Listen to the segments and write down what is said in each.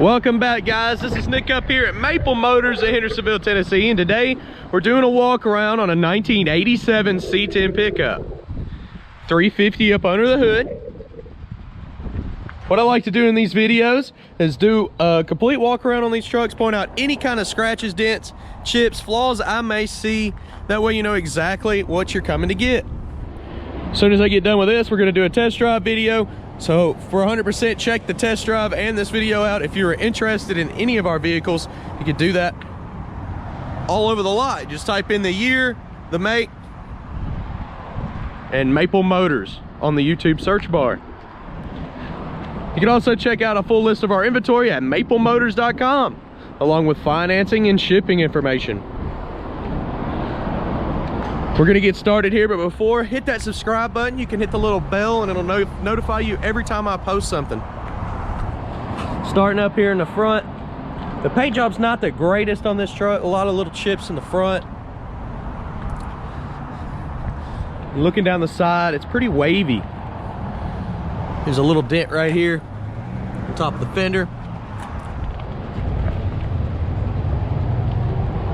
Welcome back, guys. This is Nick up here at Maple Motors in Hendersonville, Tennessee, and today we're doing a walk around on a 1987 C10 pickup. 350 up under the hood. What I like to do in these videos is do a complete walk around on these trucks, point out any kind of scratches, dents, chips, flaws I may see. That way you know exactly what you're coming to get. As soon as I get done with this, we're going to do a test drive video. So for 100%, check the test drive and this video out. If you're interested in any of our vehicles, you can do that all over the lot. Just type in the year, the make, and Maple Motors on the YouTube search bar. You can also check out a full list of our inventory at maplemotors.com, along with financing and shipping information. We're gonna get started here, but before, hit that subscribe button. You can hit the little bell and it'll notify you every time I post something. Starting up here in the front, the paint job's not the greatest on this truck. A lot of little chips in the front. Looking down the side, it's pretty wavy. There's a little dent right here on top of the fender.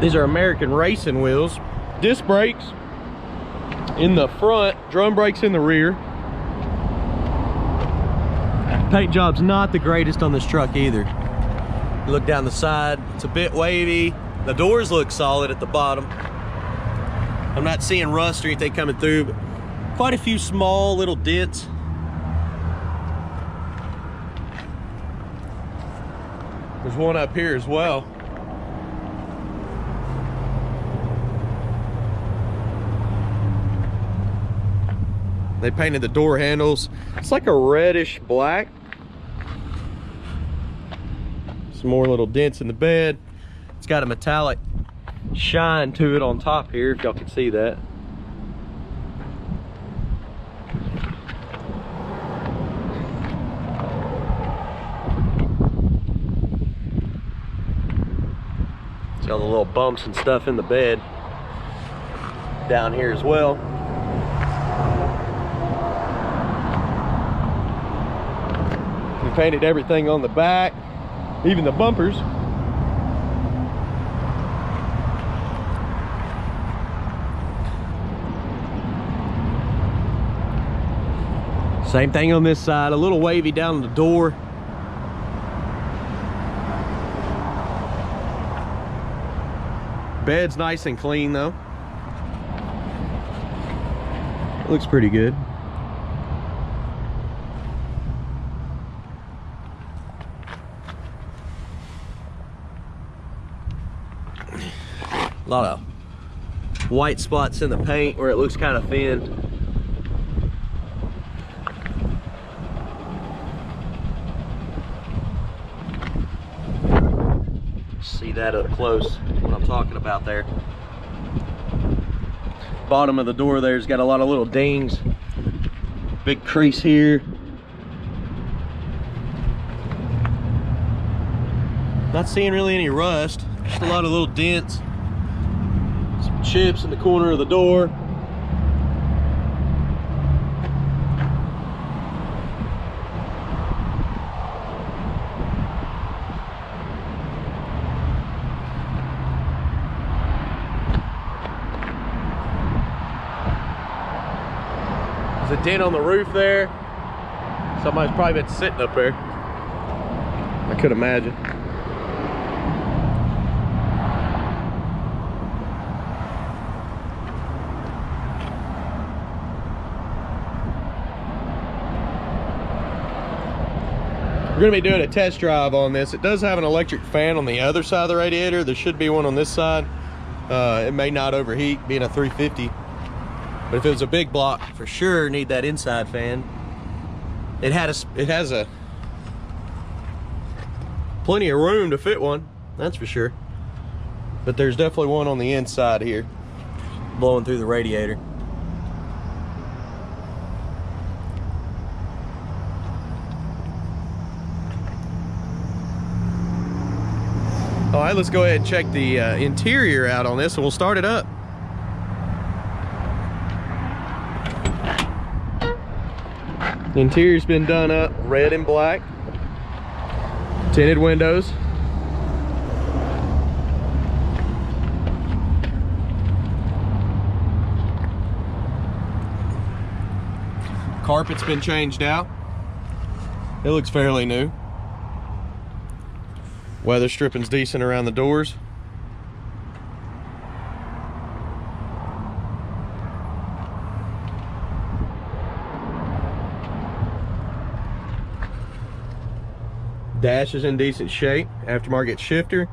These are American racing wheels. Disc brakes in the front, drum brakes in the rear. Paint job's not the greatest on this truck either. You look down the side, it's a bit wavy. The doors look solid at the bottom. I'm not seeing rust or anything coming through, but quite a few small little dents. There's one up here as well. They painted the door handles. It's like a reddish black. Some more little dents in the bed. It's got a metallic shine to it on top here, if y'all can see that. See all the little bumps and stuff in the bed. Down here as well. We painted everything on the back, even the bumpers. Same thing on this side, a little wavy down the door. Bed's nice and clean though. Looks pretty good. A lot of white spots in the paint where it looks kind of thin. See that up close, what I'm talking about there. Bottom of the door there's got a lot of little dings. Big crease here. Not seeing really any rust, just a lot of little dents. Some chips in the corner of the door. There's a dent on the roof there. Somebody's probably been sitting up there, I could imagine. We're gonna be doing a test drive on this. It does have an electric fan on the other side of the radiator. There should be one on this side. It may not overheat, being a 350. But if it was a big block, for sure need that inside fan. It has a plenty of room to fit one, that's for sure. But there's definitely one on the inside here, blowing through the radiator. All right, let's go ahead and check the interior out on this and we'll start it up. The interior's been done up red and black. Tinted windows. Carpet's been changed out. It looks fairly new. Weather stripping's decent around the doors. Dash is in decent shape. Aftermarket shifter.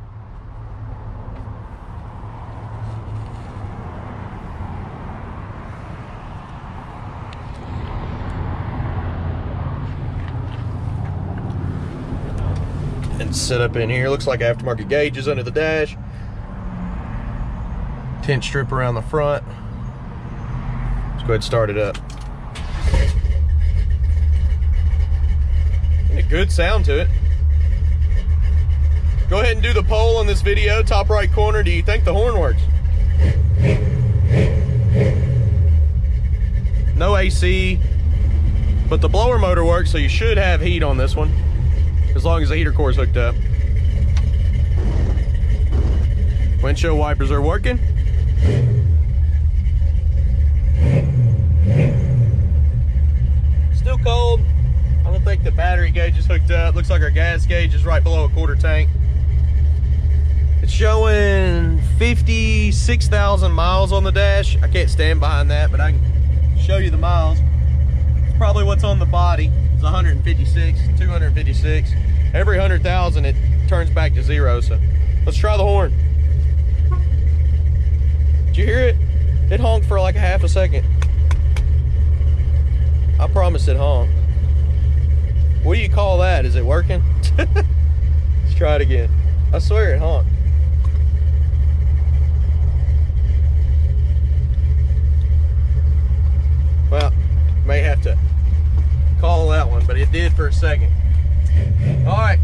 And set up in here. Looks like aftermarket gauges under the dash. Tint strip around the front. Let's go ahead and start it up. And a good sound to it. Go ahead and do the poll on this video. Top right corner, do you think the horn works? No AC, but the blower motor works, so you should have heat on this one, as long as the heater core is hooked up. Windshield wipers are working. Still cold. I don't think the battery gauge is hooked up. Looks like our gas gauge is right below a quarter tank. It's showing 56,000 miles on the dash. I can't stand behind that, but I can show you the miles. It's probably what's on the body. It's 156, 256. Every 100,000 it turns back to zero, so let's try the horn. Did you hear it? It honked for like a half a second. I promise it honked. What do you call that? Is it working? Let's try it again. I swear it honked. Well, may have to call that one, but it did for a second. All right.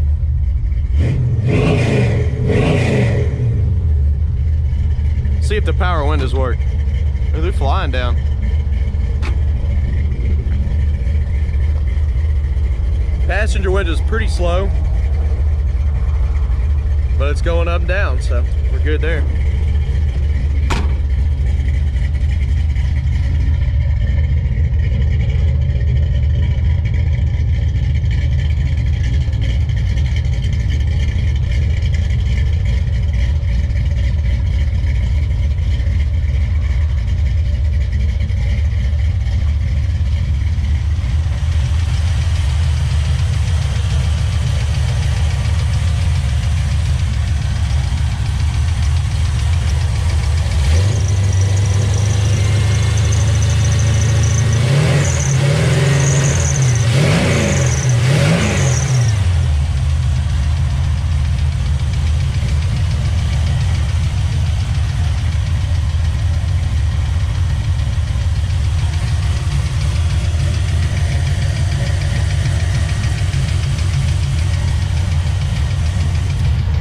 See if the power windows work. Oh, they're flying down. Passenger window's pretty slow, but it's going up and down, so we're good there.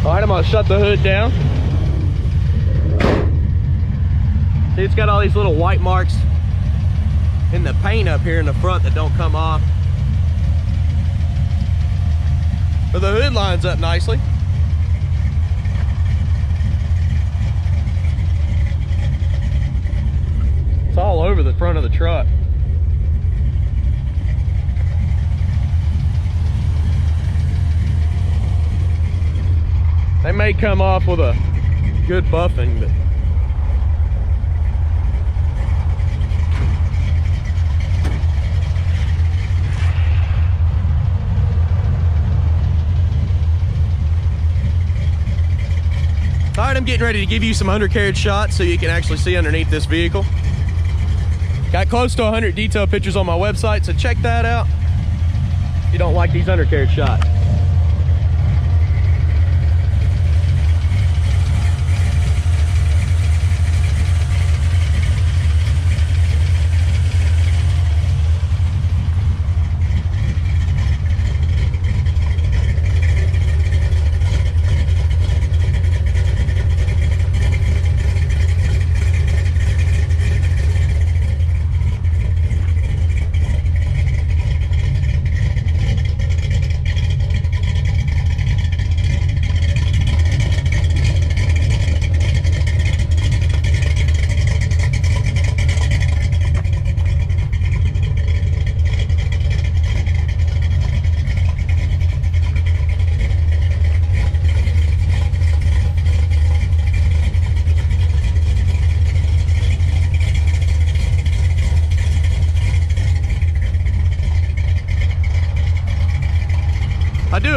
Alright, I'm gonna shut the hood down. See, it's got all these little white marks in the paint up here in the front that don't come off. But the hood lines up nicely. It's all over the front of the truck. They may come off with a good buffing, but all right, I'm getting ready to give you some undercarriage shots so you can actually see underneath this vehicle. Got close to 100 detail pictures on my website, so check that out if you don't like these undercarriage shots.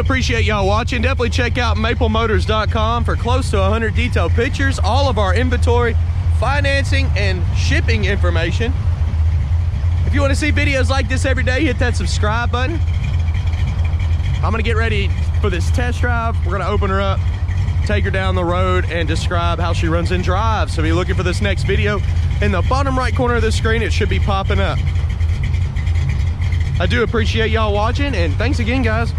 appreciate y'all watching. Definitely check out maplemotors.com for close to 100 detailed pictures, all of our inventory, financing, and shipping information. If you want to see videos like this every day, hit that subscribe button. I'm gonna get ready for this test drive. We're gonna open her up, take her down the road, and describe how she runs and drives. So if you're looking for this next video, in the bottom right corner of the screen, it should be popping up. I do appreciate y'all watching, and thanks again, guys.